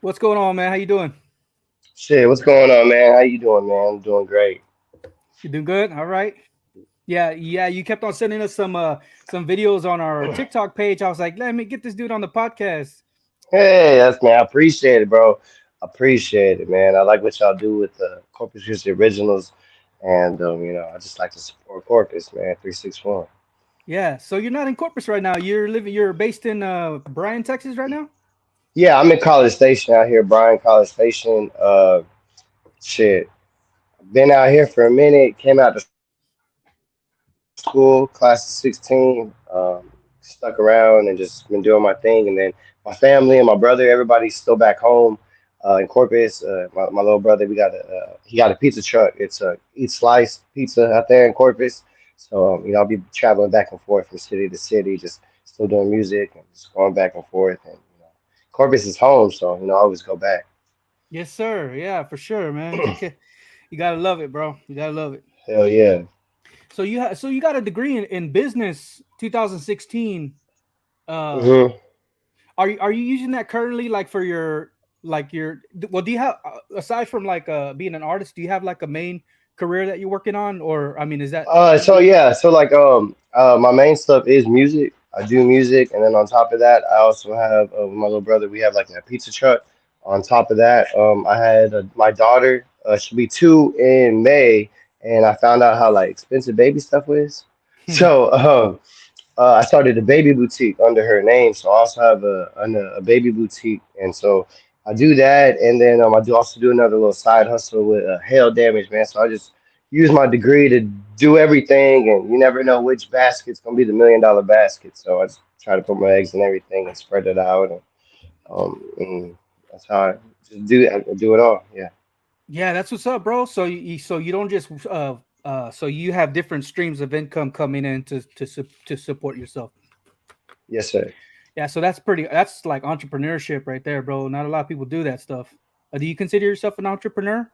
What's going on, man? How you doing? Shit, what's going on, man? How you doing, man? I'm doing great. You doing good? All right. Yeah. You kept on sending us some videos on our TikTok page. I was like, let me get this dude on the podcast. Hey, that's man. I appreciate it, bro. I appreciate it, man. I like what y'all do with the Corpus Christi originals, and I just like to support Corpus, man. 361. Yeah. So you're not in Corpus right now. You're based in Bryan, Texas right now? Yeah, I'm in College Station out here, Bryan College Station. Shit, been out here for a minute. Came out to school, class of 16. Stuck around and just been doing my thing, and then my family and my brother, everybody's still back home in Corpus. My little brother, we got he got a pizza truck. It's a Eat Slice Pizza out there in Corpus. So I'll be traveling back and forth from city to city, just still doing music and just going back and forth. And Corpus is home, so I always go back. Yes, sir. Yeah, for sure, man. You gotta love it, bro. You gotta love it. Hell yeah. So you got a degree in business, 2016. Uh, hmm are you using that currently, like for your well? Do you have aside from like being an artist, do you have like a main career that you're working on, or I mean, is that So yeah, so like my main stuff is music. I do music, and then on top of that, I also have with my little brother. We have like a pizza truck. On top of that, I had my daughter. She'll be 2 in May, and I found out how like expensive baby stuff is. So I started a baby boutique under her name. So I also have a baby boutique, and so I do that, and then I do also do another little side hustle with hail damage, man. So I just use my degree to do everything, and you never know which basket's gonna be the $1 million basket. So I just try to put my eggs in everything and spread it out, and that's how I just do it all. Yeah. yeah, that's what's up, bro. So you don't just so you have different streams of income coming in to support yourself. Yes, sir. Yeah, so that's like entrepreneurship right there, bro. Not a lot of people do that stuff. Do you consider yourself an entrepreneur?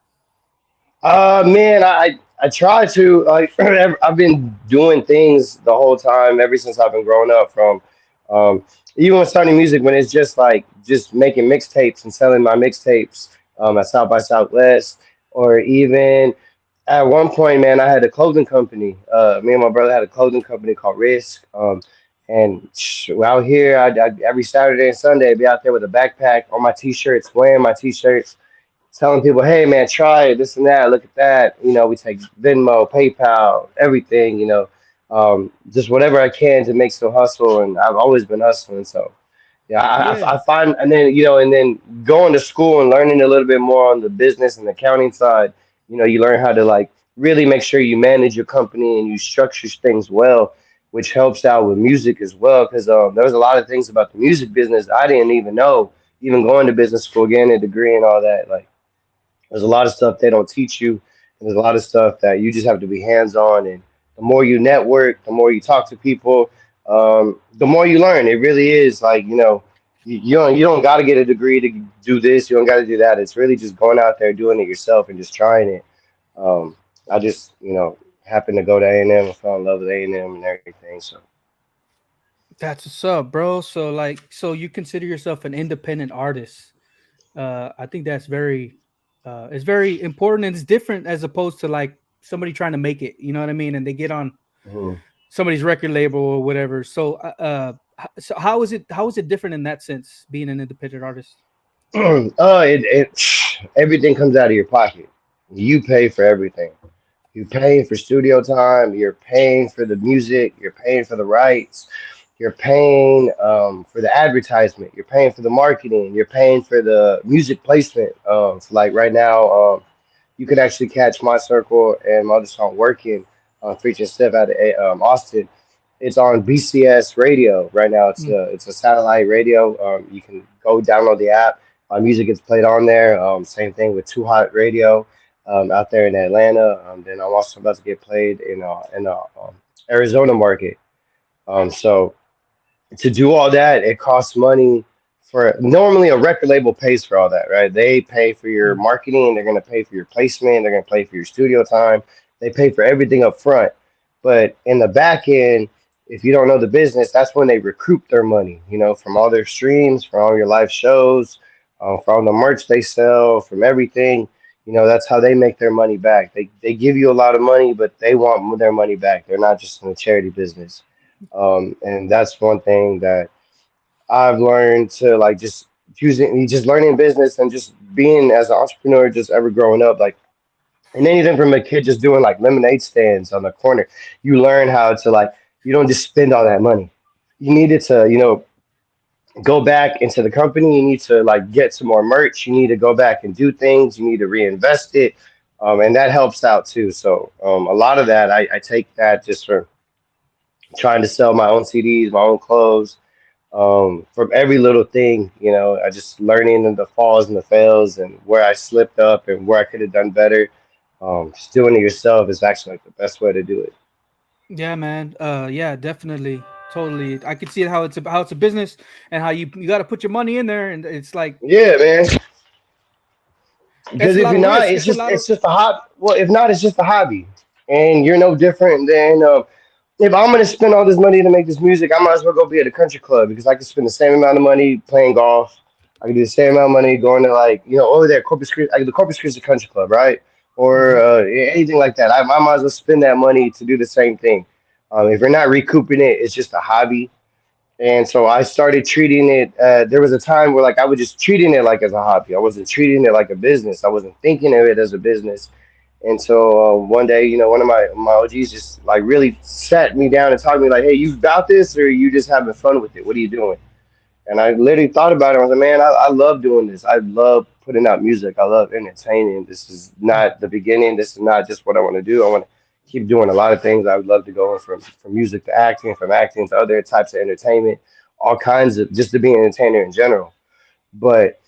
Man, I try to like I've been doing things the whole time ever since I've been growing up from um even when starting music when it's just like just making mixtapes and selling my mixtapes at South by Southwest or even at one point, man, I had a clothing company. Me and my brother had a clothing company called Risk. And out here, every Saturday and Sunday, I'd be out there with a backpack on my t-shirts, wearing my t-shirts, telling people, hey man, try it, this and that, look at that. We take Venmo, PayPal, everything, just whatever I can to make some hustle. And I've always been hustling. So yeah, Yeah. I find, and then, and then going to school and learning a little bit more on the business and accounting side, you learn how to like really make sure you manage your company and you structure things well, which helps out with music as well. Because there's a lot of things about the music business I didn't even know, even going to business school, getting a degree and all that. Like, there's a lot of stuff they don't teach you. And there's a lot of stuff that you just have to be hands on. And the more you network, the more you talk to people, the more you learn. It really is like, you don't got to get a degree to do this. You don't got to do that. It's really just going out there doing it yourself and just trying it. Um, I just, happened to go to A&M and fell in love with A&M and everything. So That's what's up, bro. So you consider yourself an independent artist. I think that's it's very important and it's different as opposed to like somebody trying to make it. You know what I mean? And they get on mhm. somebody's record label or whatever. So how is it different in that sense, being an independent artist? It everything comes out of your pocket. You pay for everything. You're paying for studio time. You're paying for the music. You're paying for the rights. You're paying for the advertisement. You're paying for the marketing. You're paying for the music placement. So like right now, you could actually catch my circle and my other song "Working" featuring Steph out of Austin. It's on BCS radio right now. It's Mm. a satellite radio. You can go download the app. My music gets played on there. Same thing with Too Hot Radio out there in Atlanta. Then I'm also about to get played in Arizona market. So to do all that, it costs money. For normally a record label pays for all that, right? They pay for your Mm. marketing, they're going to pay for your placement, they're going to pay for your studio time, they pay for everything up front. But in the back end, if you don't know the business, that's when they recoup their money, from all their streams, from all your live shows, from the merch they sell, from everything. You know, that's how they make their money back. They give you a lot of money, but they want their money back. They're not just in the charity business. And that's one thing that I've learned to like just choosing, just learning business and just being as an entrepreneur, just ever growing up. Like, and anything from a kid just doing like lemonade stands on the corner, you learn how to like, you don't just spend all that money. You needed to, go back into the company. You need to like get some more merch. You need to go back and do things. You need to reinvest it. And that helps out too. So a lot of that, I take that just for trying to sell my own CDs, my own clothes, from every little thing. I just learning the falls and the fails and where I slipped up and where I could have done better. Just doing it yourself is actually like the best way to do it. Yeah, man. Yeah, definitely, totally. I can see how it's a business and how you got to put your money in there, and it's like Yeah, man. it's Because a if lot you're of not, risk. it's It's a just lot of it's just a hobby. Well, if not, it's just a hobby, and you're no different than if I'm gonna spend all this money to make this music, I might as well go be at a country club because I can spend the same amount of money playing golf. I can do the same amount of money going to like over there Corpus Christi, like the Corpus Christi Country Club, right? Or Mhm. anything like that. I might as well spend that money to do the same thing. If you're not recouping it, it's just a hobby. And so I started treating it. There was a time where like I was just treating it like as a hobby. I wasn't treating it like a business. I wasn't thinking of it as a business. And so one day, one of my OGs just like really sat me down and talked to me like, "Hey, you about this, or you just having fun with it? What are you doing?" And I literally thought about it. I was like, man, I love doing this. I love putting out music. I love entertaining. This is not the beginning. This is not just what I want to do. I want to keep doing a lot of things. I would love to go in from music to acting, from acting to other types of entertainment, all kinds of just to be an entertainer in general. But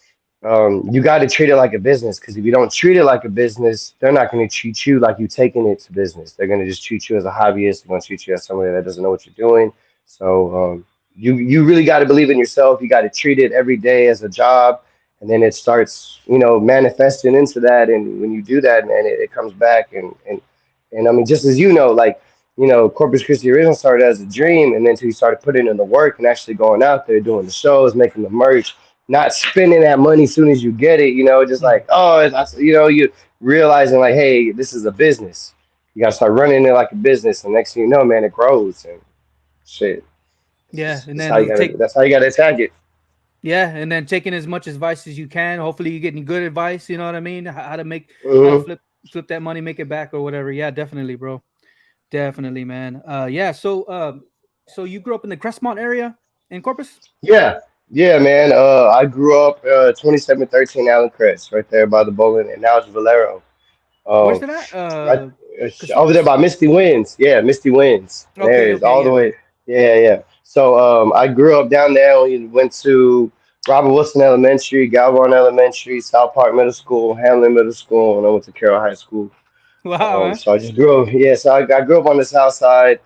you got to treat it like a business because if you don't treat it like a business, they're not going to treat you like you taking it to business. They're going to just treat you as a hobbyist. They're going to treat you as somebody that doesn't know what you're doing. So you really got to believe in yourself. You got to treat it every day as a job, and then it starts manifesting into that. And when you do that, man, it comes back. And I mean, just as like Corpus Christi originally started as a dream, and then until you started putting in the work and actually going out there doing the shows, making the merch, not spending that money as soon as you get it, just Mhm. like, oh, that's, you realizing like, hey, this is a business. You gotta start running it like a business, and next thing you know, man, it grows and shit. It's Yeah, just and that's how you then gotta that's how you gotta attack it. taking as much advice as you can. Hopefully, you're getting good advice. You know what I mean? How to make how to Hmm. flip that money, make it back or whatever. Yeah, definitely, bro. Definitely, man. Yeah. So you grew up in the Crestmont area in Corpus? Yeah, yeah, man. I grew up 2713 Allen Crest, right there by the bowling, and now it's Valero. Where's Um, it at? right, over there Casinos. by Misty Winds. Yeah, Misty Winds. There Okay. it is, Okay. all the Yeah. way. Yeah, yeah. So I grew up down there. We went to Robert Wilson Elementary, Galvon Elementary, South Park Middle School, Hamlin Middle School, and I went to Carroll High School. Wow, man. So I just grew up. Yeah, so I grew up on the South Side.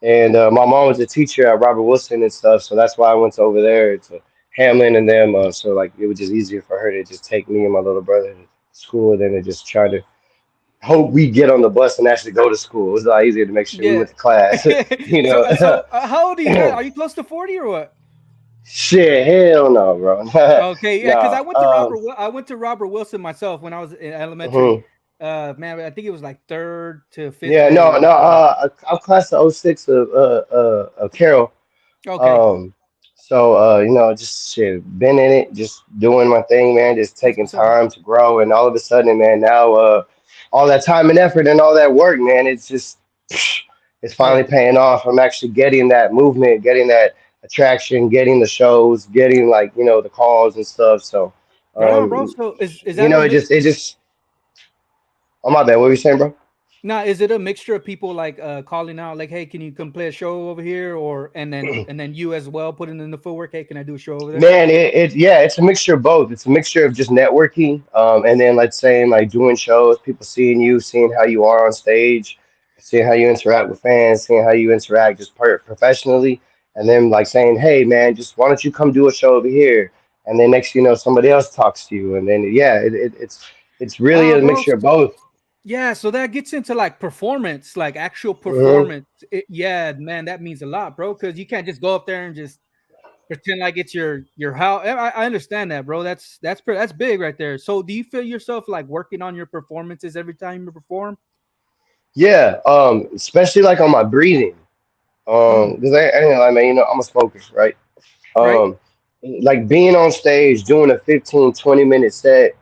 And my mom was a teacher at Robert Wilson and stuff, so that's why I went to over there to Hamlin and them. So like it was just easier for her to just take me and my little brother to school, and then to just try to hope we get on the bus and actually go to school. It was a lot easier to make sure we Yeah. went to class, you know. How old are you guys? Are you close to 40 or what? Shit, hell no, bro. Okay, yeah, because No. I went to Robert Wilson myself when I was in elementary. Mhm. Man, I think it was like third to fifth Yeah, grade. no, no. I'm class of '06 of Carroll. Okay, Um, so just shit, been in it, just doing my thing, man, just that's taking what's up, man. time to grow, and all of a sudden, man, now all that time and effort and all that work, man, it's just it's finally Yeah, paying off. I'm actually getting that movement, getting that attraction, getting the shows, getting like the calls and stuff. So, right on, bro. um, So is that a it just. Oh my bad. What were you saying, bro? now? Is it a mixture of people like calling out, like, "Hey, can you come play a show over here?" Or and then you as well putting in the footwork. Hey, can I do a show over there? Man, yeah, it's a mixture of both. It's a mixture of just networking, and then let's say like doing shows, people seeing you, seeing how you are on stage, seeing how you interact with fans, seeing how you interact just professionally, and then like saying, "Hey, man, just why don't you come do a show over here?" And then next, somebody else talks to you, and then yeah, it's really Wow, a bro. mixture of both. Yeah, so that gets into like performance, like actual Hmm. performance. Yeah, man, that means a lot, bro. Because you can't just go up there and just pretend like it's your house. I understand that, bro. That's big right there. So, do you feel yourself like working on your performances every time you perform? Yeah, especially like on my breathing. Mm, Because I ain't gonna lie, man, I'm a smoker, right? right. Um, like being on stage, doing a 15, 20 minute set,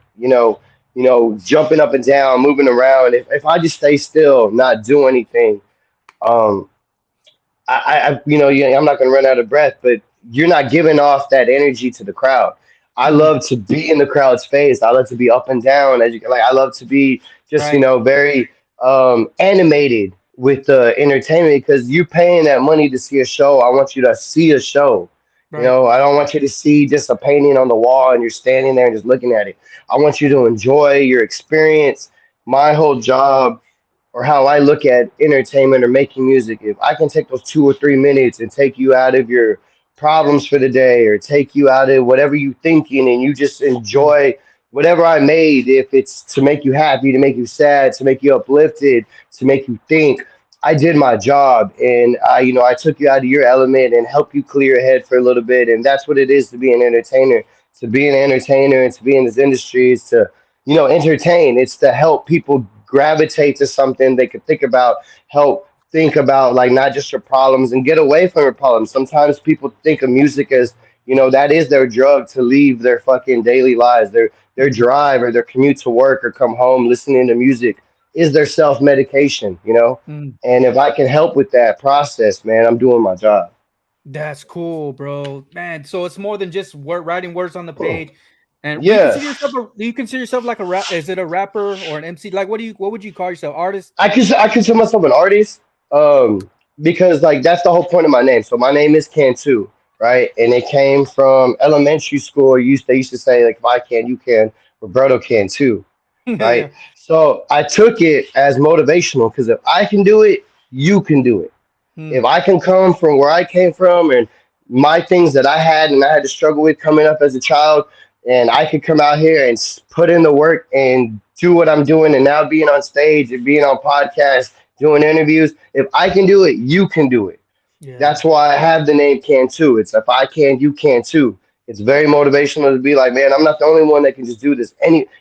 jumping up and down, moving around. If I just stay still, not do anything, um, yeah, I'm not going to run out of breath, but you're not giving off that energy to the crowd. I Mm, love to be in the crowd's face. I love to be up and down. I love to be just, right. very animated with the entertainment because you're paying that money to see a show. I want you to see a show. Right. I don't want you to see just a painting on the wall and you're standing there and just looking at it. I want you to enjoy your experience. My whole job or how I look at entertainment or making music, if I can take those 2 or 3 minutes and take you out of your problems for the day or take you out of whatever you thinking and you just Mm, enjoy whatever I made, if it's to make you happy, to make you sad, to make you uplifted, to make you think, I did my job and I took you out of your element and help you clear your head for a little bit. And that's what it is to be an entertainer. To be an entertainer and to be in this industry is to entertain. It's to help people gravitate to something they could think about, help think about like not just your problems and get away from your problems. Sometimes people think of music as, that is their drug to leave their fucking daily lives, their mm, drive or their commute to work or come home listening to music is their self medication. mm. And if I can help with that process, man, I'm doing my job. That's cool, bro. Man, so it's more than just writing words on the page. And do you Yeah. consider yourself do you consider yourself like a rap? Is it a rapper or an MC? Like, what would you call yourself? Artist? I consider myself an artist, because like that's the whole point of my name. So my name is Can2, right? And it came from elementary school. They used to say like if I can, you can. Roberto can too, right? Yeah. So I took it as motivational because if I can do it, you can do it. If Hmm. I can come from where I came from and my things that I had and I had to struggle with coming up as a child, and I could come out here and put in the work and do what I'm doing, and now being on stage and being on podcasts, doing interviews, if I can do it, you can do it. Yeah. That's why I have the name Can Too. It's if I can, you can too. It's very motivational to be like, man, I'm not the only one that can just do this.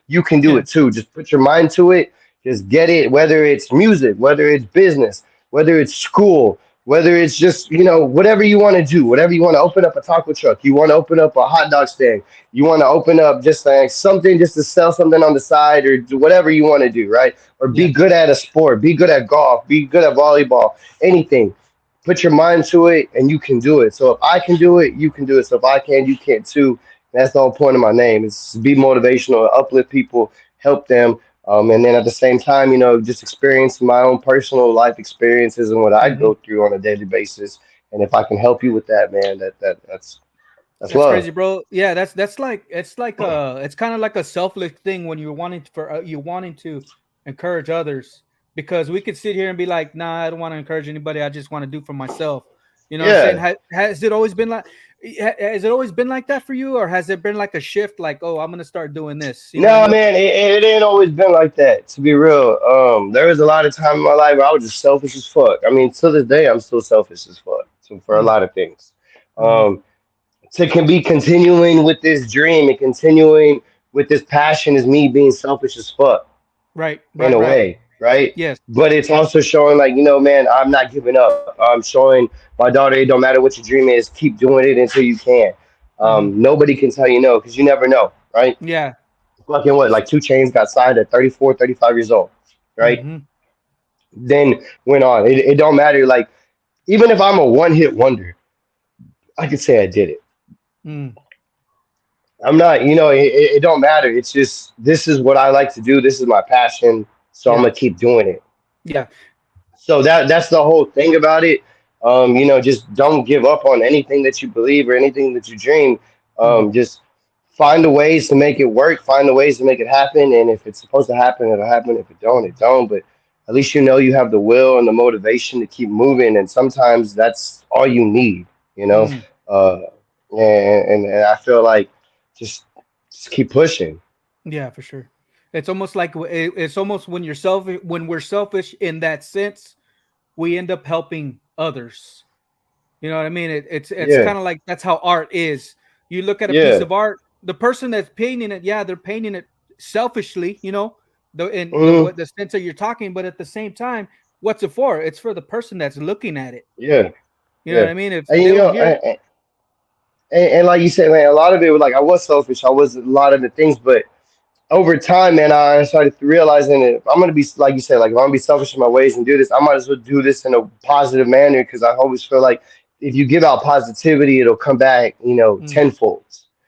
You can do Yeah. it too. Just put your mind to it. Just get it. Whether it's music, whether it's business, whether it's school, whether it's just whatever you want to do, whatever you want to open up a taco truck, you want to open up a hot dog stand, you want to open up just like something just to sell something on the side or do whatever you want to do, right? Or be Yeah. good at a sport, be good at golf, be good at volleyball, anything. Put your mind to it and you can do it. So if I can do it, you can do it. So if I can, you can too. That's the whole point of my name. Is to be motivational, uplift people, help them, and then at the same time, just experience my own personal life experiences and what I Hmm. go through on a daily basis. And if I can help you with that, man, that's That's crazy, love. bro. Yeah, that's like it's kind of like a selfless thing when you're wanting you wanting to encourage others because we could sit here and be like, nah, I don't want to encourage anybody. I just want to do for myself. You know what I'm saying? Yeah. Has it always been like has it always been like that for you, or has it been like a shift? Like, oh, I'm gonna start doing this. You know what I No, mean? man, it ain't always been like that. To be real, there was a lot of time in my life where I was just selfish as fuck. I mean, to this day, I'm still selfish as fuck. So for a Mm, lot of things, hmm. um, to can be continuing with this dream and continuing with this passion is me being selfish as fuck Right, in right, a right. way, right? Yes. But it's also showing like, man, I'm not giving up. I'm showing my daughter it don't matter what your dream is, keep doing it until you can. Hmm. Nobody can tell you no because you never know, right? Yeah. Fucking what? Like 2 Chains got signed at 34, 35 years old, right? Hmm. Then went on. It don't matter. Like, even if I'm a one hit wonder, I could say I did it. Mm, I'm not, it don't matter. It's just, this is what I like to do. This is my passion. So I'm yeah. going to keep doing it. Yeah. So that's the whole thing about it. Just don't give up on anything that you believe or anything that you dream. Hmm. Just find the ways to make it work, find the ways to make it happen. And if it's supposed to happen, it'll happen. If it don't, it don't. But at least you have the will and the motivation to keep moving. And sometimes that's all you need, you know. Mm, Uh, and I feel like just just keep pushing. yeah, for sure. It's almost like it's almost when you're selfish when we're selfish in that sense, we end up helping others. You know what I mean? It's Yeah. kind of like that's how art is. You look at a piece Yeah. of art, the person that's painting it, yeah, they're painting it selfishly, you know, the in the Hmm. what the sense that you're talking, but at the same time, what's it for? It's for the person that's looking at it. Yeah. You know what Yeah. I mean? If And they you don't know, hear, and like you said, man, a lot of it was like I was selfish. I was a lot of the things, but over time, man, I started realizing that if I'm gonna be like you said, like if I'm gonna be selfish in my ways and do this, I might as well do this in a positive manner because I always feel like if you give out positivity, it'll come back, mm, tenfold,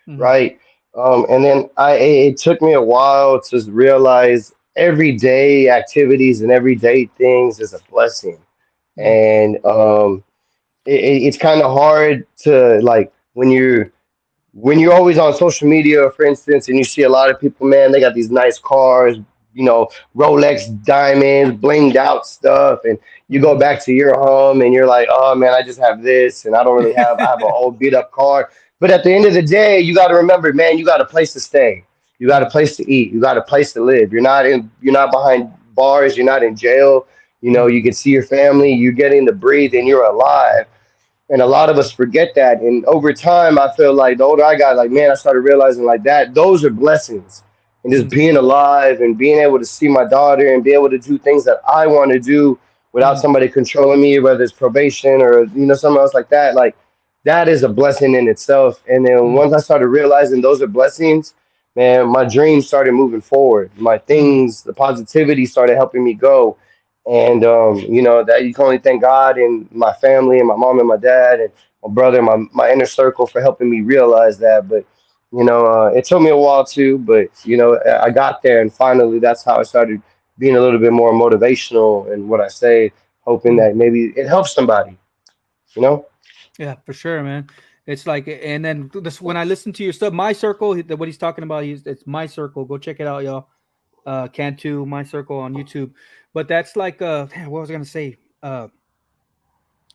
mm, right? And then it took me a while to realize everyday activities and everyday things is a blessing, mm, and it's kind of hard to like when you're always on social media, for instance, and you see a lot of people, man, they got these nice cars, Rolex diamonds, blinged out stuff, and you go mm. back to your home and you're like, oh man, I just have this, and I have an old beat up car. But at the end of the day, you got to remember, man, you got a place to stay, you got a Mm, place to eat, you got a place to live. You're not behind bars, you're not in jail. mm, You can see your family, you're getting to breathe, and you're alive, and a lot of us forget that. And over time, I feel like the older I got, like, man, I started realizing like that, those are blessings. And just mm, being alive and being able to see my daughter and be able to do things that I want to do without mm, somebody controlling me, whether it's probation or, something else like that. Like, that is a blessing in itself. And then mm, once I started realizing those are blessings, man, my dreams started moving forward. My mm, things, the positivity started helping me go, and that you can only thank God and my family and my mom and my dad and my brother and my inner circle for helping me realize that. But it took me a while too, but I got there, and finally that's how I started being a little bit more motivational in what I say, hoping mm. that maybe it helps somebody, you know. Yeah, for sure, man. It's like, and then this when I listen to your stuff, my circle, what he's talking about, it's my circle. Go check it out, y'all. Can2, my circle on YouTube. But that's like, damn, what was I gonna say?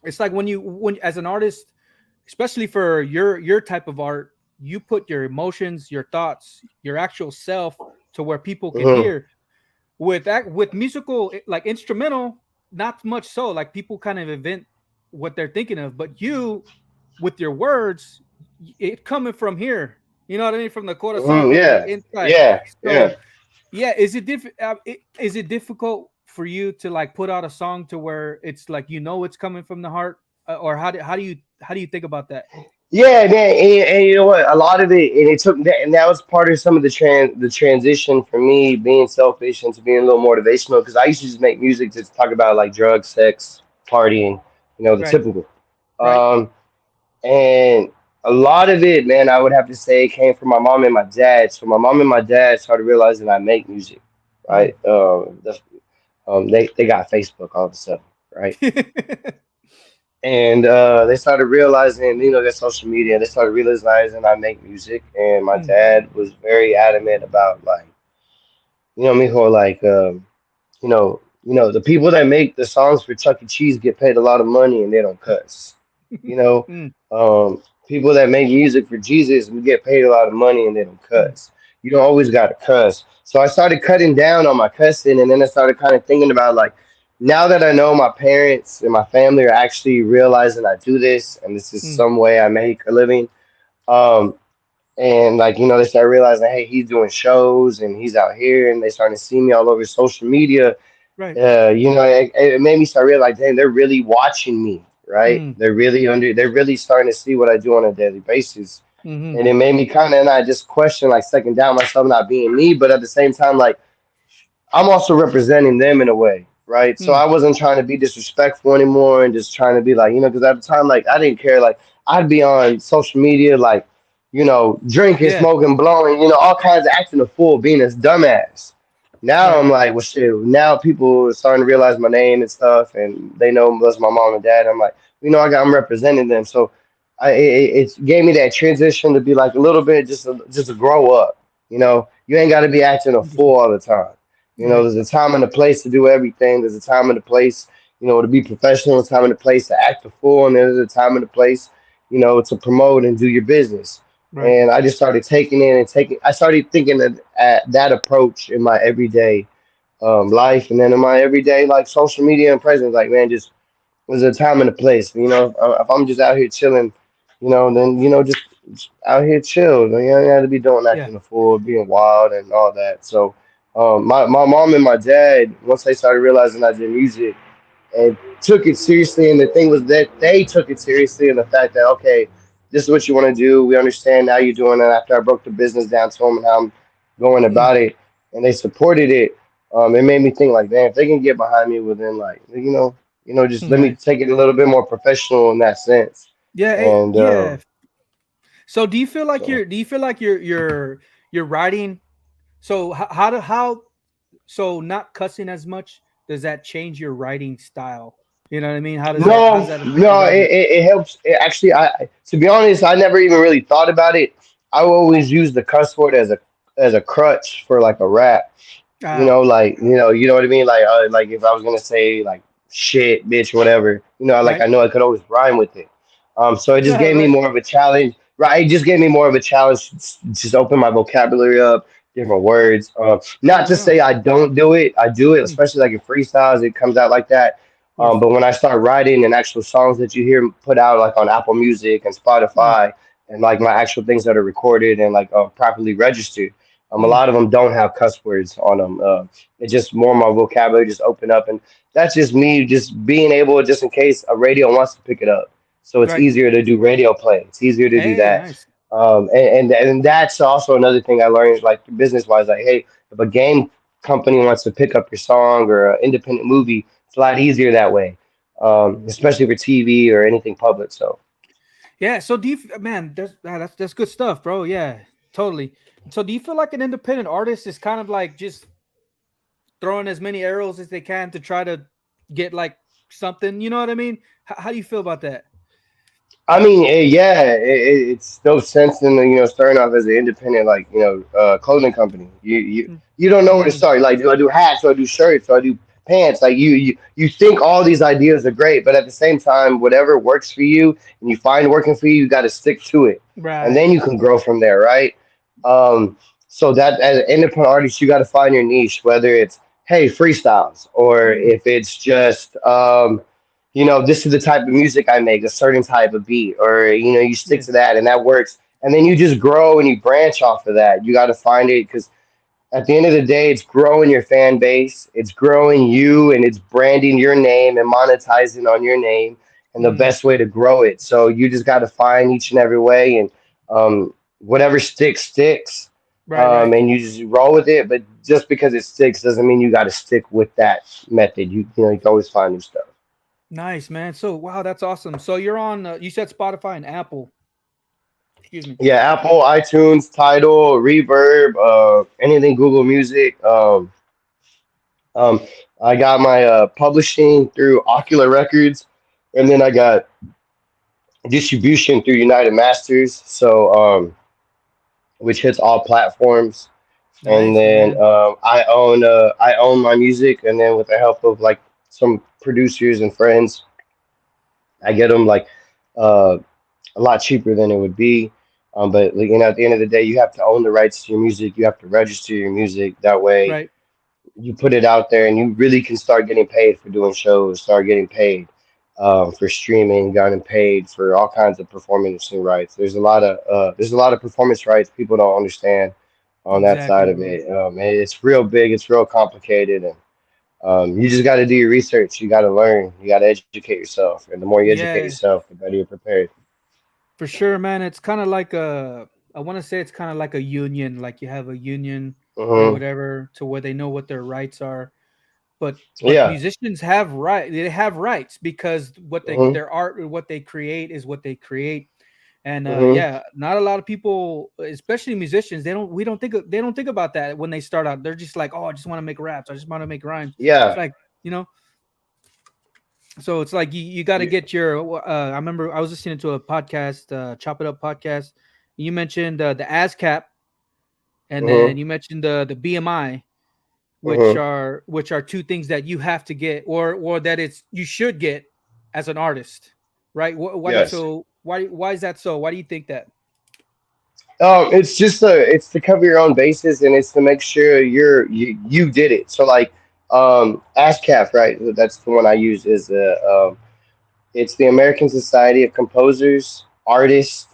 It's like when as an artist, especially for your type of art, you put your emotions, your thoughts, your actual self to where people can Hmm. hear. With musical, like instrumental, not much so. Like people kind of invent what they're thinking of, but you with your words, it coming from here. You know what I mean? From the corazon, Hmm. from the Yeah. inside. Yeah. Yeah. So yeah, is it difficult for you to like put out a song to where it's like it's coming from the heart, or how do you think about that? Yeah, man, and you know what? A lot of it, and it took that, and that was part of some of the transition for me being selfish into being a little motivational. Because I used to just make music to talk about like drugs, sex, partying, the Right, typical. right. Um, and a lot of it, man, I would have to say came from my mom and my dad. So my mom and my dad started realizing I make music, Mm. right? They got Facebook all of a sudden, right? And they started realizing, their social media. They started realizing I make music, and my Mm. dad was very adamant about like, mijo, like, the people that make the songs for Chuck E. Cheese get paid a lot of money and they don't cuss. You know, Mm. people that make music for Jesus, we get paid a lot of money and they don't Mm. cuss. You don't always got to cuss. So I started cutting down on my cussing, and then I started kind of thinking about like, now that I know my parents and my family are actually realizing I do this, and this is Mm. some way I make a living. Um, and like they start realizing, hey, he's doing shows and he's out here, and they starting to see me all over social media. Right. It made me start realizing, dang, they're really watching me, right? Mm. They're really starting to see what I do on a daily basis. Mm-hmm. And it made me kind of, and I just question, like, second down myself not being me, but at the same time, like, I'm also representing them in a way, right? So Mm. I wasn't trying to be disrespectful anymore and just trying to be like, because at the time, like, I didn't care. Like, I'd be on social media, like, drinking, Yeah. smoking, blowing, all kinds of acting a fool, being this dumbass. Now Right. I'm like, well, shit. Now people are starting to realize my name and stuff, and they know that's my mom and dad. I'm like, I'm representing them. So it gave me that transition to be like a little bit just to grow up. You ain't got to be acting a fool all the time. Right. There's a time and a place to do everything. There's a time and a place, to be professional, a time and a place to act a fool, and there's a time and a place, to promote and do your business. Right. And I just started taking it and taking. I started thinking at that approach in my everyday life, and then in my everyday like social media and presence. Like, man, just there's a time and a place. If I'm just out here chilling, then just out here chill. You don't have to be doing Yeah. acting a fool, being wild and all that. So, my mom and my dad, once they started realizing I did music and took it seriously. And the thing was that they took it seriously, and the fact that okay, this is what you want to do. We understand now you're doing it. After I broke the business down to them and how I'm going Mm. about it, and they supported it. It made me think like, damn, if they can get behind me, well then like just let me Nice. take it a little bit more professional in that sense. Yeah. And Yeah. So do you feel like so you're writing? So how so not cussing as much, does that change your writing style? You know what I mean? How does no, that affect your no, writing? it helps. Actually, to be honest, I never even really thought about it. I always use the cuss word as a crutch for like a rap. Ah, Like you know what I mean. Like if I was gonna say like shit, bitch, whatever, like right. I know I could always rhyme with it. So it just gave me Right. more of a challenge. Right, it just gave me more of a challenge. Just open my vocabulary up, different words. Not to Oh, say I don't do it. I do it, mm, especially like in freestyles. It comes out like that. yes. But when I start writing and actual songs that you hear put out like on Apple Music and Mm, Spotify and like my actual things that are recorded and like properly registered, a mm, lot of them don't have cuss words on them. It's just more my vocabulary just open up, and that's just me just being able just in case a radio wants to pick it up. So it's right. easier to do radio play. It's easier to do Hey, that. nice. And that's also another thing I learned, like business wise. Like, hey, if a game company wants to pick up your song or an independent movie, it's a lot easier that way, especially for TV or anything public. So, Yeah. So do you, man? That's good stuff, bro. Yeah, totally. So do you feel like an independent artist is kind of like just throwing as many arrows as they can to try to get like something? You know what I mean? How do you feel about that? I mean, yeah, it's no sense in starting off as an independent like clothing company. You don't know where to Mm, start. Like, do I do hats? Do I do shirts? Do I do pants? Like you think all these ideas are great, but at the same time, whatever works for you and you find working for you, you got to stick to it, and right. then you can grow from there, right? Um, so that as an independent artist, you got to find your niche, whether it's hey freestyles or Mm, if it's just this is the type of music I make, a certain type of beat, or you stick yeah. to that and that works. And then you just grow and you branch off of that. You got to find it because at the end of the day, it's growing your fan base, it's growing you, and it's branding your name and monetizing on your name and the Mm, best way to grow it. So you just got to find each and every way, and whatever sticks, sticks. right. Right. And you just roll with it. But just because it sticks doesn't mean you got to stick with that method. You can always find new stuff. Nice, man. So wow, that's awesome. So you're on. You said Spotify and Apple. Excuse me. Yeah, Apple, iTunes, Tidal, Reverb, anything Google Music. Um, I got my publishing through Ocular Records, and then I got distribution through United Masters. So, which hits all platforms. And Nice, then man. I own my music, and then with the help of like some producers and friends, I get them like uh, a lot cheaper than it would be. But like, at the end of the day, you have to own the rights to your music. You have to register your music. That way, Right. you put it out there, and you really can start getting paid for doing shows. Start getting paid for streaming, getting paid for all kinds of performance rights. There's a lot of performance rights people don't understand on that Exactly, side of bro. it. And it's real big. It's real complicated, and you just got to do your research. You got to learn. You got to educate yourself, and the more you educate Yeah, yourself, the better you're prepared. for sure, man. It's kind of like a. I want to say it's kind of like a union. Like you have a union or Hmm. whatever, to where they know what their rights are. But Yeah. musicians have right. They have rights because Hmm. their art or what they create is what they create. And Hmm. yeah, not a lot of people, especially musicians, they don't think about that when they start out. They're just like, oh, I just want to make raps. I just want to make rhymes. It's Yeah. like, you know, so it's like you got to Yeah. get your. I remember I was listening to a podcast, Chop It Up podcast. You mentioned the ASCAP, and then Hmm. you mentioned the BMI, Hmm. which are two things that you have to get, or that it's you should get as an artist, right? Why do you, Yes. so why is that so? Why do you think that? It's just it's to cover your own bases, and it's to make sure you did it. So like ASCAP, right? That's the one I use is It's the American Society of Composers, Artists,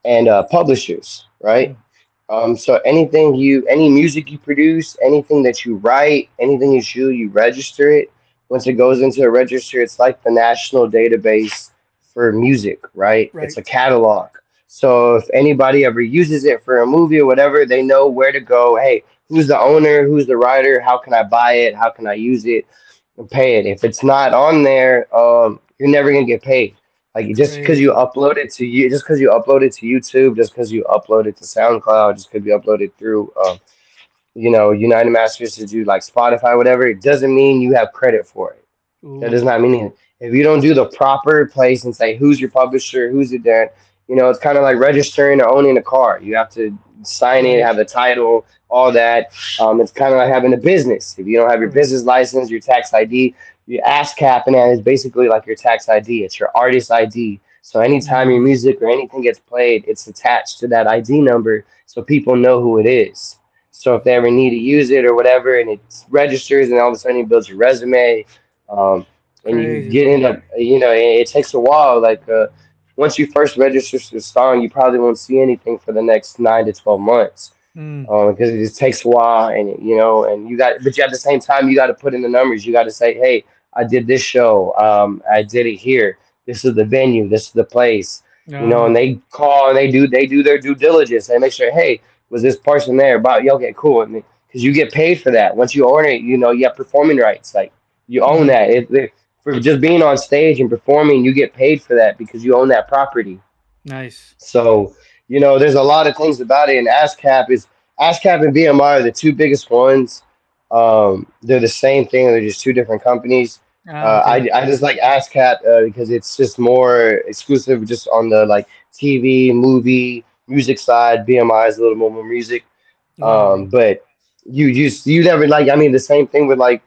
and publishers, right? Mm. So any music you produce, anything that you write, anything you shoot, you register it. Once it goes into a register, it's like the national database for music, right? It's Right. a catalog. So if anybody ever uses it for a movie or whatever, they know where to go. Hey, who's the owner? Who's the writer? How can I buy it? How can I use it and pay it? If it's not on there, you're never gonna get paid. Like That's just because you crazy. upload it to you, just because you upload it to YouTube, just because you upload it to SoundCloud, just because you upload it through, United Masters to do like Spotify, whatever, it doesn't mean you have credit for it. That does Ooh. not mean it. If you don't do the proper place and say who's your publisher, who's it there, it's kind of like registering or owning a car. You have to sign it, Right. have the title, all that. It's kind of like having a business. If you don't have your Right. business license, your tax ID, your ASCAP, and that is basically like your tax ID. It's your artist ID. So anytime your Mm. music or anything gets played, it's attached to that ID number, so people know who it is. So if they ever need to use it or whatever, and it registers, and all of a sudden it builds your resume, um, and you Crazy, get bro. in a, it takes a while. Like once you first register the song, you probably won't see anything for the next 9 to 12 months, Mm. because it just takes a while, and you got, but you, at the same time, you got to put in the numbers. You got to say, hey, I did this show, I did it here. This is the venue. This is the place. And Ah. they call and they do their due diligence. They make sure, hey, was this person there? About, yeah, okay, cool. Because you get paid for that. Once you own it, you have performing rights. Like you own Mm. that. For just being on stage and performing, you get paid for that because you own that property. Nice. So, there's a lot of things about it. And ASCAP and BMI are the two biggest ones. They're the same thing. They're just two different companies. Ah. Okay. I just like ASCAP because it's just more exclusive, just on the like TV, movie, music side. BMI is a little more music. Wow, bro. But you never, like, I mean, the same thing with like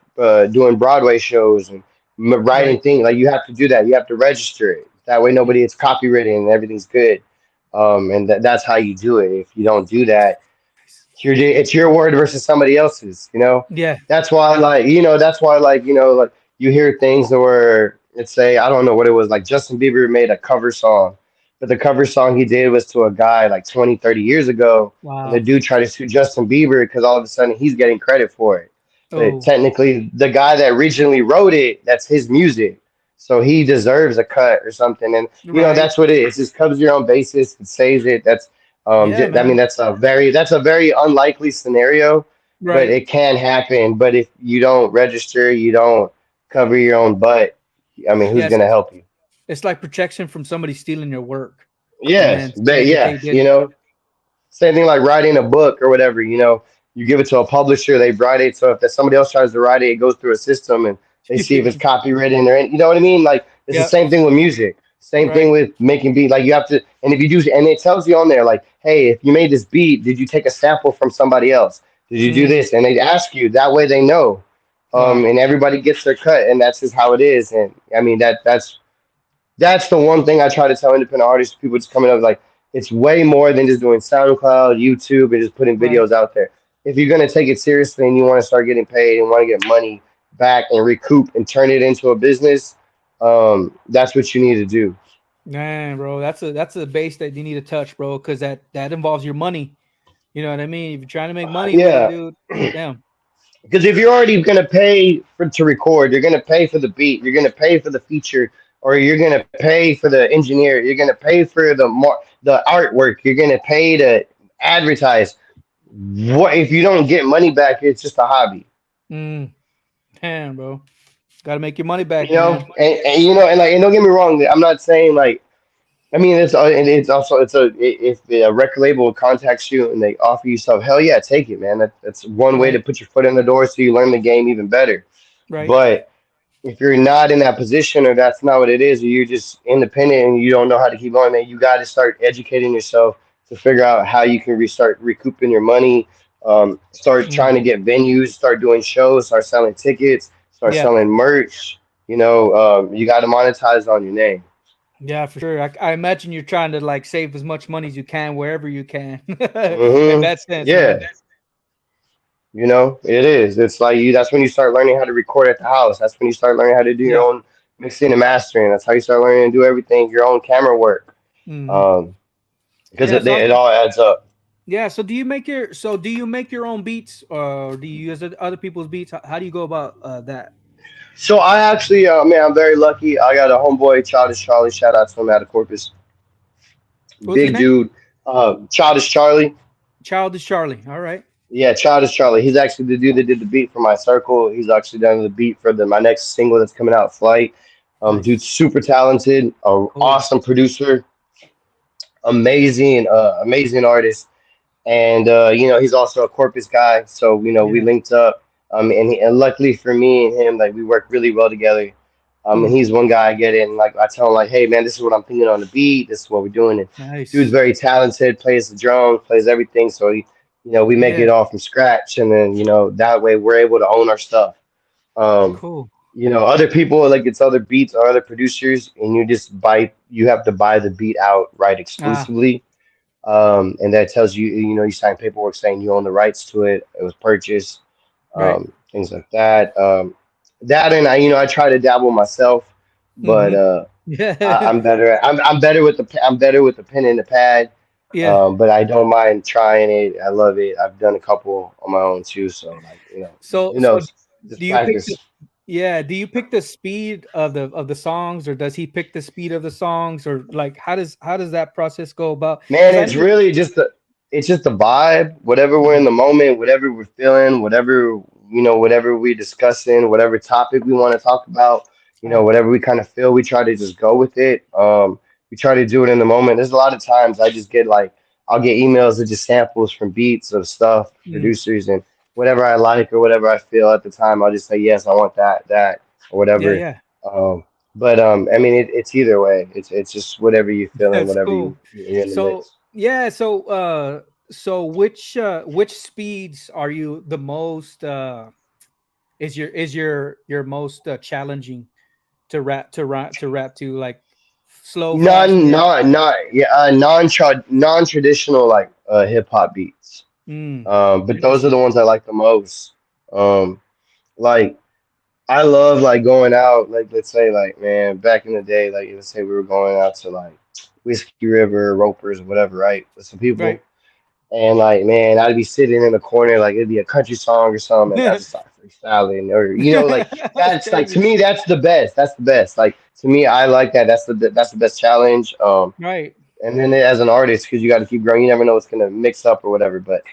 doing Broadway shows and Right. writing things. Like you have to do that. You have to register it. That way, Mm. nobody, it's copywritten and everything's good. And that's how you do it. If you don't do that, it's your word versus somebody else's. Yeah. That's why, like, like you hear things where it's say, I don't know what it was, like Justin Bieber made a cover song, but the cover song he did was to a guy like 20, 30 years ago, and the Wow. dude tried to sue Justin Bieber because all of a sudden he's getting credit for it. But Oh. technically, the guy that originally wrote it, that's his music. So he deserves a cut or something. And Right. that's what it is. It just covers your own basis. It saves it. Yeah, I mean, man. that's a very unlikely scenario, but Right. it can happen. But if you don't register, you don't cover your own butt. I mean, who's Yes. gonna help you? It's like protection from somebody stealing your work, and Yes, then saying but that they yes, did it. same thing like writing a book or whatever. You give it to a publisher, they write it. So if there's somebody else tries to write it, it goes through a system and they see if it's copywritten or you know what I mean. Like it's the Yep. same thing with music. Same thing Right. with making beat. Like you have to, and if you do, and it tells you on there, like, hey, if you made this beat, did you take a sample from somebody else? Did you do Mm. this? And they ask you that way they know. Wow. And everybody gets their cut, and that's just how it is. And I mean that's the one thing I try to tell independent artists, people just coming up, like it's way more than just doing SoundCloud, YouTube, and just putting Right. videos out there. If you're gonna take it seriously and you want to start getting paid and want to get money back and recoup and turn it into a business, that's what you need to do. Man, bro, that's a base that you need to touch, bro, because that involves your money. You know what I mean? If you're trying to make money with it, Yeah, dude, damn. because if you're already gonna pay to record, you're gonna pay for the beat, you're gonna pay for the feature, or you're gonna pay for the engineer, you're gonna pay for the artwork, you're gonna pay to advertise. What if you don't get money back? It's just a hobby, Mm, damn, bro. Got to make your money back, you know. man. And don't get me wrong. I'm not saying like, I mean, it's also if the record label contacts you and they offer you stuff, hell yeah, take it, man. That's one way to Right. put your foot in the door so you learn the game even better. Right. But if you're not in that position or that's not what it is, or you're just independent and you don't know how to keep going, man, you got to start educating yourself to figure out how you can restart recouping your money. Start Mm, trying to get venues, start doing shows, start selling tickets, start yeah. selling merch. You got to monetize on your name. Yeah, for sure. I imagine you're trying to like save as much money as you can wherever you can. In that sense, man. Yeah, it is. It's like you. That's when you start learning how to record at the house. That's when you start learning how to do your Yeah. own. mixing and mastering. That's how you start learning to do everything, your own camera work. Hmm. Um, because Yeah. it all adds up. Yeah. So do you make your own beats, or do you use other people's beats? How do you go about that? So I actually, man, I'm very lucky. I got a homeboy, Childish Charlie. Shout out to him out of Corpus. What's his Big name? dude, Childish Charlie. Childish Charlie. All right. Yeah, Childish Charlie. He's actually the dude that did the beat for my circle. He's actually done the beat for my next single that's coming out, Flight. Dude's Nice. super talented, Cool. awesome producer, amazing artist. And he's also a Corpus guy, so we Yeah. linked up. And luckily for me and him, like we work really well together. And Mm, he's one guy I get in, like I tell him, like, hey man, this is what I'm thinking on the beat. This is what we're doing. And dude's nice. very talented, plays the drums, plays everything. So we make Yeah. it all from scratch, and then that way we're able to own our stuff. Um, Cool. other people, like, it's other beats or other producers, and you have to buy the beat outright Ah. exclusively, and that tells you, you sign paperwork saying you own the rights to it. It was purchased, Right. things like that. That and I try to dabble myself, but Mm-hmm. Yeah. I'm better. I'm better with I'm better with the pen and the pad. Yeah. But I don't mind trying it. I love it. I've done a couple on my own too. So, like, So who so knows? Just do you pick practice. yeah, do you pick the speed of the songs, or does he pick the speed of the songs, or like how does that process go about? Man, Because I know. it's just the vibe. Whatever we're in Mm, the moment, whatever we're feeling, whatever we're discussing, whatever topic we want to talk about, ah, whatever we kind of feel, we try to just go with it. We try to do it in the moment. There's a lot of times I just get like I'll get emails of just samples from beats of stuff, mm, producers, and whatever I like or whatever I feel at the time, I'll just say yes, I want that, or yeah, whatever. yeah. But I mean, it's either way. It's just whatever you feel and That's whatever cool. you're in the So mix. yeah, so which speeds are you the most is your most challenging to rap to, like slow, fast, Non mid? not not yeah non traditional, like hip hop beats. Mm, But those are interesting. the ones I like the most. Um, like I love like going out. Like, let's say, like, man, back in the day, like, let's say we were going out to like Whiskey River, Ropers, or whatever, right? With some people. Right. And like, man, I'd be sitting in the corner, like it'd be a country song or something, and I just start freestyling, or like that's like, to Crazy. me, that's the best. That's the best. Like, to me, I like that. That's the best challenge. Right. And then as an artist, because you got to keep growing, you never know what's gonna mix up or whatever. But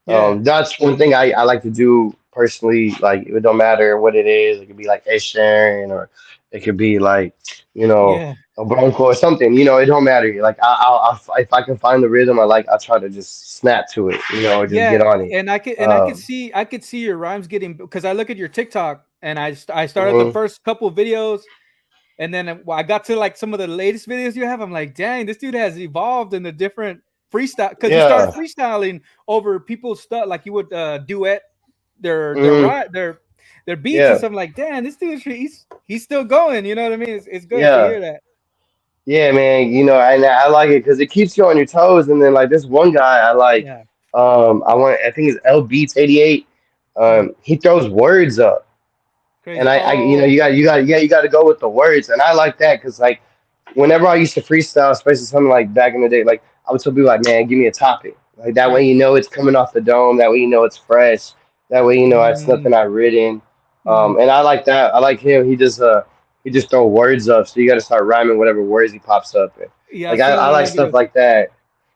Yeah. that's one thing I like to do personally. Like, it don't matter what it is. It could be like Ed Sheeran, or it could be like, Yeah. a Bronco or something. It don't matter. Like, if I can find the rhythm I like, I'll try to just snap to it. Or just get Yeah, on it. and Um, I could see your rhymes getting, because I look at your TikTok, and I started the mhm. first couple of videos, and then I got to like some of the latest videos you have. I'm like, dang, this dude has evolved in a different freestyle, because you started Yeah. freestyling over people's stuff, like you would duet Hmm. their beats and Yeah. stuff. Like, damn, this dude, he's still going. You know what I mean? It's good to Yeah. hear that. Yeah, man. And I like it because it keeps you on your toes. And then, like, this one guy I like, Yeah. I think it's L Beats 88. Mm, He throws words up. And crazy. I Oh, you got to go with the words, and I like that because, like, whenever I used to freestyle, especially something like back in the day, like, I would tell people, like, man, give me a topic, like, that way right. it's coming off the dome, that way it's fresh, that way it's Mm, nothing I've written, mm. and I like that. I like him. He just throw words up, so you got to start rhyming whatever words he pops up, and Yeah, I've like, seen I one of like the stuff videos. like that.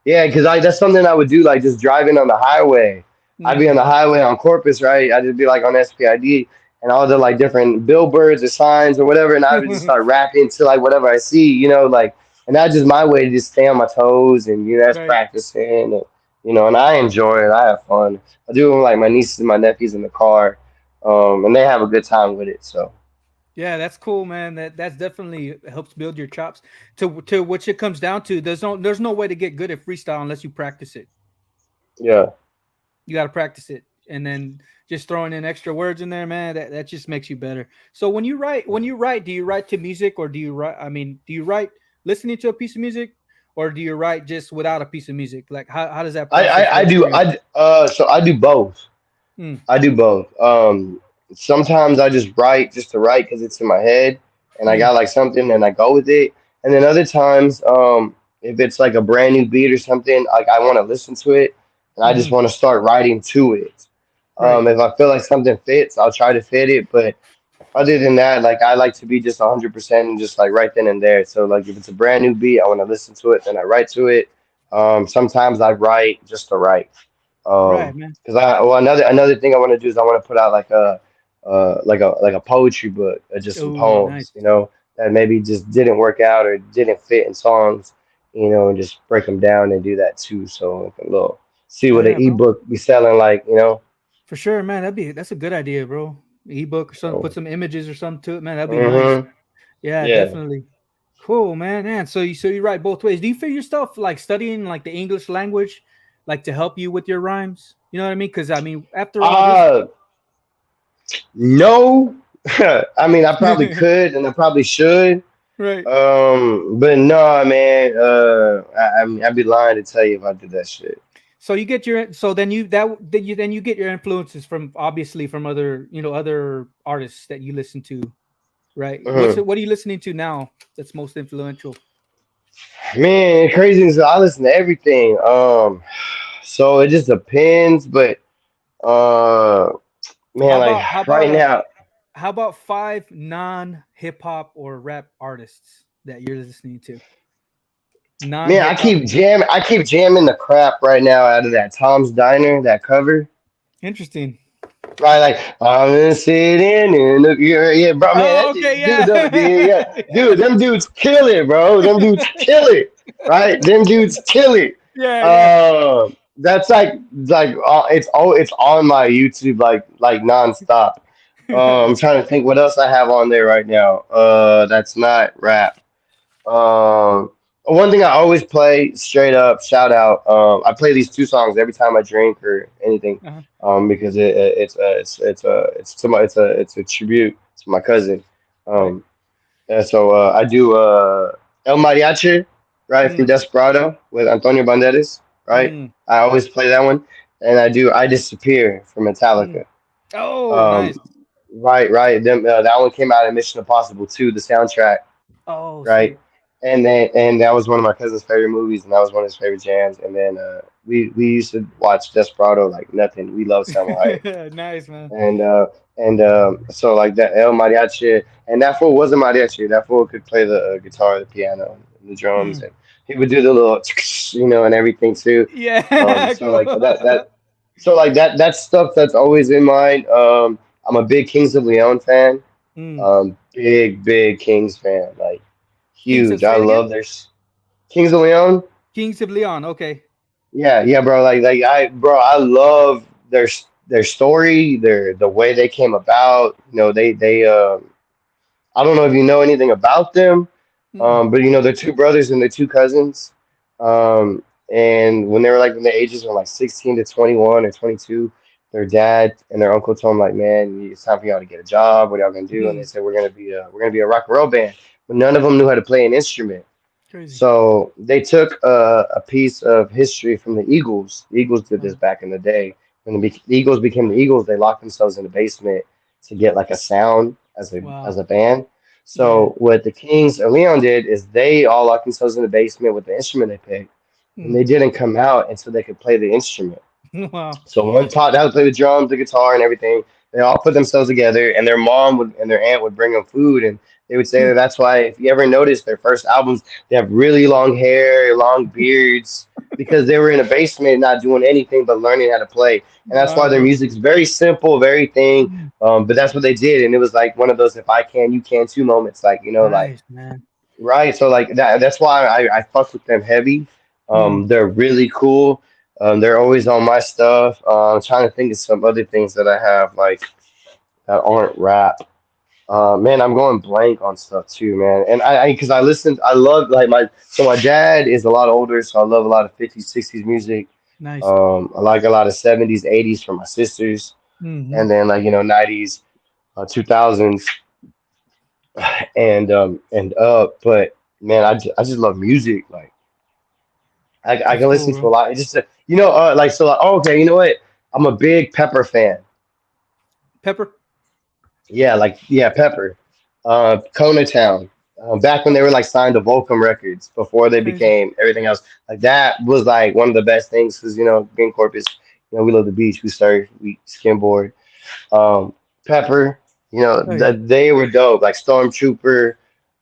Yeah, because I that's something I would do, like, just driving on the highway. I'd be on Mm, the highway on Corpus, right? I'd just be like on SPID, and all the like different billboards or signs or whatever, and I would just start rapping to like whatever I see, like, and that's just my way to just stay on my toes, and that's right. practicing, and and I enjoy it. I have fun. I do it with like my nieces and my nephews in the car, and they have a good time with it. So Yeah, that's cool, man. That's definitely helps build your chops. To which it comes down to, there's no way to get good at freestyle unless you practice it. yeah. You got to practice it, and then just throwing in extra words in there, man. That just makes you better. So when you write, do you write to music, or do you write? I mean, do you write listening to a piece of music, or do you write just without a piece of music? Like, how does that process I work do for you? so I do both. Mm, I do both. Sometimes I just write just to write because it's in my head, and I Mm, got like something and I go with it. And then other times, if it's like a brand new beat or something, like I want to listen to it and I just hmm. want to start writing to it. Right. If I feel like something fits, I'll try to fit it. But other than that, like I like to be just 100% and just like right then and there. So like if it's a brand new beat, I want to listen to it, then I write to it. Sometimes I write just to write. Right, man. Because I well another thing I want to do is I want to put out like a poetry book, just some Oh, nice. poems, that maybe just didn't work out or didn't fit in songs, and just break them down and do that too. So like a little see what an Yeah, bro. ebook be selling like. For sure, man. That's a good idea, bro. Ebook or something. Put So, some images or something to it, man. That'd be nice. hmm Yeah, yeah. definitely. Cool, man. Man, so you write both ways. Do you feel yourself like studying like the English language, like to help you with your rhymes? You know what I mean? Because I mean, after all this, Uh, no. I mean, I probably could and I probably should. right? But no, man. I mean, I'd be lying to tell you if I did that shit. So you get your so then you get your influences from obviously from other other artists that you listen to, right? Mhm. What are you listening to now that's most influential? Man, crazy is I listen to everything. So it just depends, but uh, How man, like about how about right like now, how about five non hip hop or rap artists that you're listening to? Non man, I hip hop. keep jamming the crap right now out of that Tom's Diner, that cover. Interesting. Right, like I'm sitting in the yeah, bro, man, Oh, that okay, dude, yeah, yeah. dude, them dudes kill it, bro. Them dudes kill it, right? Them dudes kill it. Yeah, yeah. That's like it's on my YouTube like nonstop. I'm trying to think what else I have on there right now. That's not rap. One thing I always play straight up shout out. I play these two songs every time I drink or anything. Uh-huh. Because it's a tribute to my cousin. Right. Um, and so I do El Mariachi, right, from Mm, Desperado with Antonio Banderas, right? mm, I always play that one, and I do I Disappear from mm. Metallica. Oh, nice. Um, right. That one came out in Mission Impossible 2, the soundtrack, Oh, right? sweet. And that was one of my cousin's favorite movies, and that was one of his favorite jams. And then we used to watch Desperado like nothing. We love Samurai, Nice, man. and so like that El Mariachi, and that fool wasn't mariachi. That fool could play the guitar, the piano, and the drums, Mm. and he would do the little and everything too. Yeah, So cool. like that stuff that's always in mind. I'm a big Kings of Leon fan. Mm. Big Kings fan, like Kings of huge. I say it again. love their Kings of Leon. Kings of Leon. Okay. Yeah, bro. Bro, I love their story, the way they came about. I don't know if you know anything about them, Mm. but they're two brothers and they're two cousins. And when they were like in the ages of like 16 to 21 or 22, their dad and their uncle told them like, man, it's time for y'all to get a job. What y'all gonna do? And they Mm. said we're gonna be a rock and roll band, but none of them knew how to play an instrument. Crazy. So they took a piece of history from the Eagles. The Eagles did this Mm. back in the day. When the Eagles became the Eagles, they locked themselves in the basement to get like a sound as Wow. a band. Yeah. So what the Kings of Leon did is they all locked themselves in the basement with the instrument they picked, and Mm. they didn't come out until they could play the instrument. Wow. So one taught how to play the drums, the guitar, and everything. They all put themselves together, and their mom would and their aunt would bring them food, and they would say that that's why if you ever notice their first albums, they have really long hair, long beards, because they were in a basement not doing anything but learning how to play, and that's why Wow, their bro. music's very simple, very thing. Mm. But that's what they did, and it was like one of those "if I can, you can too" moments, like like Nice, man. right. So like that's why I fuck with them heavy. Mm. They're really cool. They're always on my stuff. I'm trying to think of some other things that I have like that aren't rap. Man, I'm going blank on stuff too, man. And because I love like my dad is a lot older, so I love a lot of 50s, 60s music. Nice. I like a lot of 70s, 80s from my sisters, Mm-hmm. and then like 90s, 2000s, and up. But man, I just love music. Like I That's can cool, listen to a bro. lot. It's just like so like oh, okay, you know what? I'm a big Pepper fan. Pepper. Yeah, like yeah, Pepper. Kona Town. Back when they were Okay. like signed to Volcom Records before they Okay. became everything else. Like that was like one of the best things because being Corpus, we love the beach, we surf, we skimboard. Um, Pepper, Oh yeah. they were dope. Like Stormtrooper,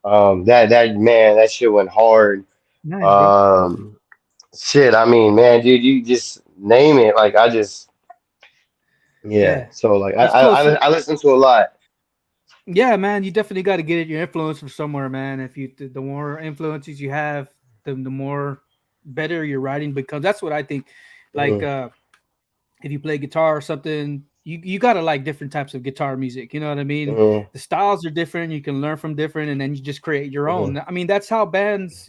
that man, that shit went hard. Nice, bro. Um, Shit, I mean, man, dude, you just name it. Like I just, yeah. Yeah. So like That's cool. I listen to a lot. Yeah, man, you definitely got to get your influence from somewhere, man. If you the more influences you have, the more better your writing becomes. That's what I think. Like Mm, if you play guitar or something, you got to like different types of guitar music. You know what I mean? mm, The styles are different. You can learn from different, and then you just create your mm. own. I mean, that's how bands,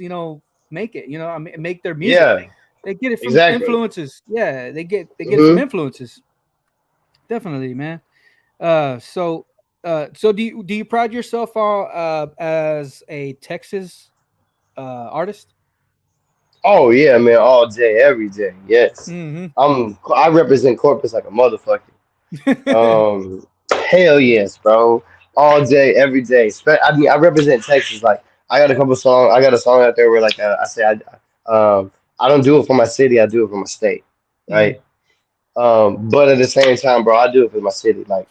make it. I mean, make their music. Yeah, They get it from exactly. influences. Yeah, they get it from Hmm. influences. Definitely, man. So do you pride yourself on as a Texas artist? Oh yeah, man, all day, every day. Yes, Mm-hmm. I represent Corpus like a motherfucker. Um, Hell yes, bro. All day, every day. I mean, I represent Texas. Like, I got a couple songs. I got a song out there where, like, I say, I don't do it for my city. I do it for my state, Mm, right? But at the same time, bro, I do it for my city. Like,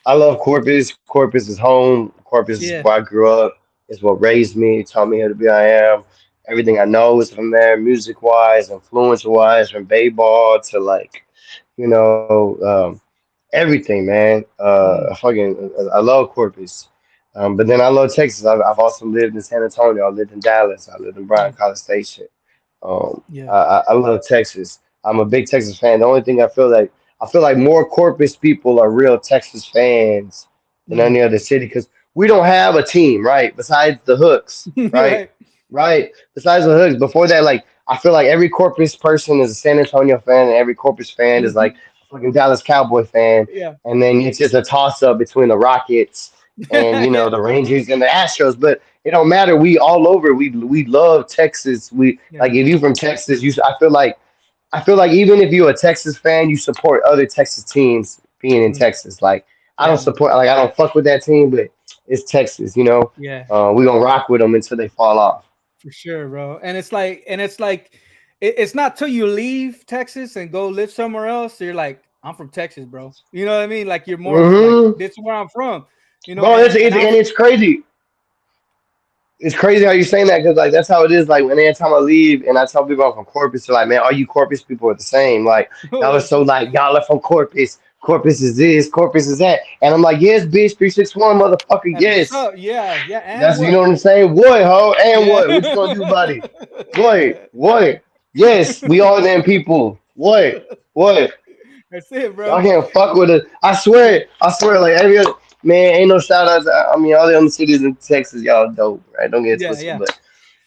I love Corpus. Corpus is home. Corpus is yeah. where I grew up. It's what raised me, taught me how to be I am. Everything I know is from there, music wise, influence wise, from baseball to like, you know, everything, man. Mm, I love Corpus, but then I love Texas. I've also lived in San Antonio. I lived in Dallas. I lived in Bryan mm, College Station. yeah. I love Texas. I'm a big Texas fan. The only thing I feel like more Corpus people are real Texas fans than Mm. any other city because we don't have a team, right? Besides the Hooks, right? Right. Right. Besides the Hooks, before that, like I feel like every Corpus person is a San Antonio fan, and every Corpus fan is like Mhm. a fucking Dallas Cowboy fan, Yeah. and then it's just a toss up between the Rockets and Yeah. the Rangers and the Astros. But it don't matter. We all over. We love Texas. We like Yeah. if you from Texas, you I feel like even if you're a Texas fan, you support other Texas teams being in Mm, Texas. Like I don't yeah, man. support like I don't fuck with that team, but it's Texas. Yeah. We gonna rock with them until they fall off. For sure, bro. And it's not till you leave Texas and go live somewhere else, you're like, I'm from Texas, bro. You know what I mean? Like you're more like Hmm. this is where I'm from. Bro, And I'm it's crazy. It's crazy how you saying that because like that's how it is. Like when every time I leave and I tell people I'm from Corpus, they're like, "Man, all you Corpus people are the same." Like y'all are so like y'all are from Corpus. Corpus is this. Corpus is that. And I'm like, "Yes, bitch, 361, motherfucker. and what's Yes, up? Yeah, yeah, and that's what? what I'm saying. What, ho? And Yeah. what? What you gonna do about it? What? Yes, we all them people. What? That's it, Y'all bro. can't fuck with it. I swear, like every other man, ain't no shout outs. I mean, all the other cities in Texas, y'all dope, right? Don't get it Yeah, twisted, yeah. but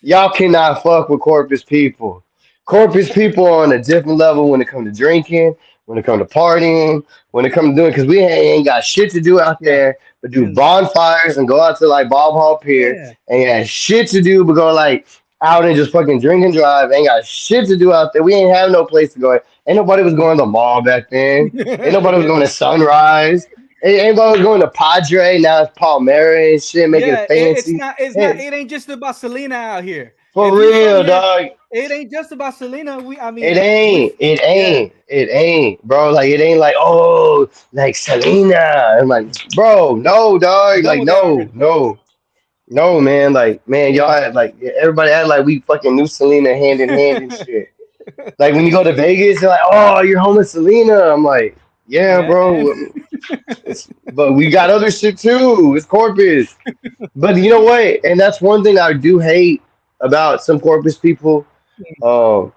y'all cannot fuck with Corpus people. Corpus people are on a different level when it comes to drinking, when it comes to partying, when it comes to doing, because we ain't got shit to do out Yeah. there but do Mm, bonfires and go out to like Bob Hall Pier. yeah. Ain't got shit to do but go like out and just fucking drink and drive. Ain't got shit to do out there. We ain't have no place to go. Ain't nobody was going to the mall back then. Ain't nobody was Yeah. going to Sunrise. Ain't nobody was going to Padre. Now it's Palmera and shit, make it Yeah, it's fancy. not. It's not. Hey, It ain't just about Selena out here. for If you from real, here, dog. it ain't just about Selena. I It mean, ain't. It yeah, ain't. It ain't, bro. Like it ain't like like Selena. I'm like, bro, no, dog. Like double down. no, man. Like, man, y'all had like everybody had like we fucking knew Selena hand in hand and shit. Like when you go to Vegas, they're like, oh, you're home with Selena. I'm like, yeah, Yeah, and bro. But we got other shit too. It's Corpus. But you know what? And that's one thing I do hate about some Corpus people. Um,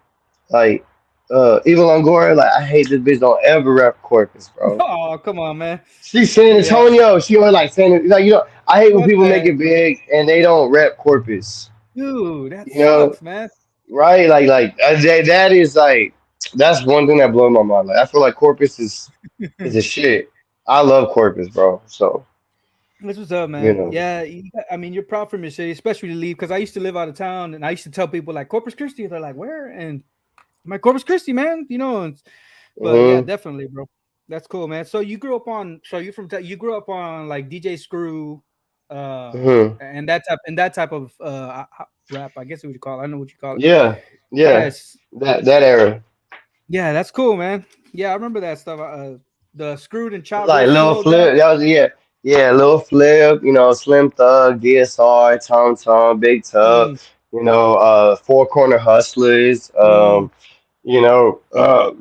like Eva Longoria, like I hate this bitch. Don't ever rep Corpus, bro. oh, come on, man. She's San Yeah, Antonio. She was like saying like I hate when what people the make heck, it big and they don't rep Corpus. dude? That You know, sucks, man. right? That is like that's one thing that blew my mind. Like I feel like Corpus is a shit. I love Corpus, bro. So This was up, you man. know. Yeah, I mean, you're proud from your city, especially to leave because I used to live out of town, and I used to tell people like Corpus Christi. They're like, where? And I'm like Corpus Christi, man. But yeah, Hmm. definitely, bro. That's cool, man. So you grew up on. So you grew up on like DJ Screw. Hmm. and that type of rap. I guess what you call it. I know what you call it. Yeah, yeah, Yes, that era. yeah, that's cool, man. Yeah, I remember that stuff. The screwed and chopped real Like Lil slow down. Flip, that was yeah, yeah, Lil Flip, Slim Thug, DSR, Tom Tom, Big Tub, Mm, Four Corner Hustlers, mm.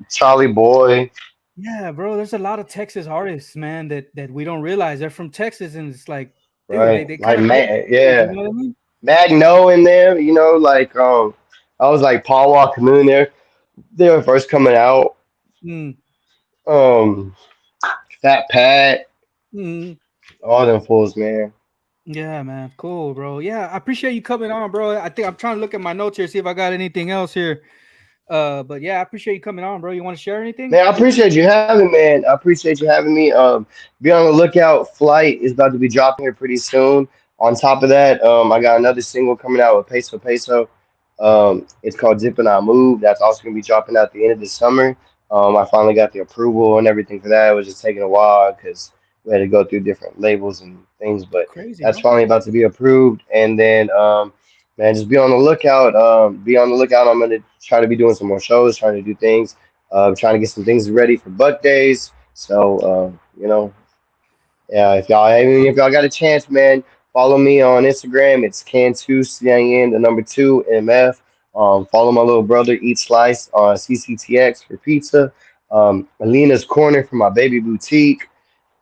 Charlie Boy, Yeah, bro. There's a lot of Texas artists, man, that we don't realize they're from Texas, and it's like, dude, right? they kind Like of made man, it. You yeah, know what I mean? Magno in there, I was like Paul Walker in there. They were first coming out. Mm, Um, Fat Pat, mm. all them fools, man. Yeah, man. Cool, bro. Yeah, I appreciate you coming on, bro. I think I'm trying to look at my notes here, see if I got anything else here. But yeah, I appreciate you coming on, bro. You want to share anything? Man, I appreciate you having, man. I appreciate you having me. Be on the lookout. Flight is about to be dropping here pretty soon. On top of that, I got another single coming out with Peso Peso. It's called Dip and I Move. That's also gonna be dropping out the end of the summer. I finally got the approval and everything for that. It was just taking a while because we had to go through different labels and things, but Crazy, that's bro. finally about to be approved. And then, man, just be on the lookout. Be on the lookout. I'm gonna try to be doing some more shows, trying to do things. Trying to get some things ready for Buck Days. So, yeah, if y'all got a chance, man, follow me on Instagram. It's Can2 CIN, the number two MF. Follow my little brother, Eat Slice on CCTX for pizza. Alina's Corner for my baby boutique.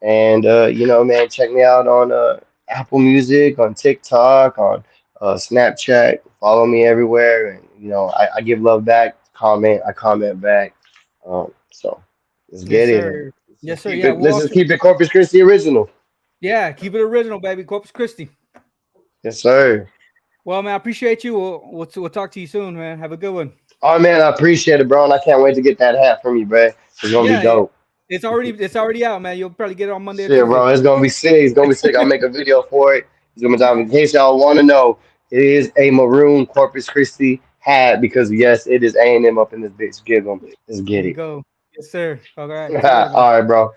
And man, check me out on Apple Music, on TikTok, on Snapchat. Follow me everywhere, and I give love back. I comment back. So let's Yes, get it, and sir. Yes, sir. Yeah, we'll let's just also. keep it Corpus Christi original. Yeah, keep it original, baby. Corpus Christi. Yes, sir. Well, man, I appreciate you. We'll talk to you soon, man. Have a good one. Oh man, I appreciate it, bro, and I can't wait to get that hat from you, bro. It's gonna be Yeah, dope. it's already out, man. You'll probably get it on Monday or Shit, Tuesday. bro, it's gonna be sick. It's gonna be sick. I'll make a video for it. It's gonna be time. In case y'all want to know, it is a maroon Corpus Christi hat because yes, it is A&M up in this bitch. Get them. Let's There get you it. go. Yes, sir. All right. See you later, All man. right, bro.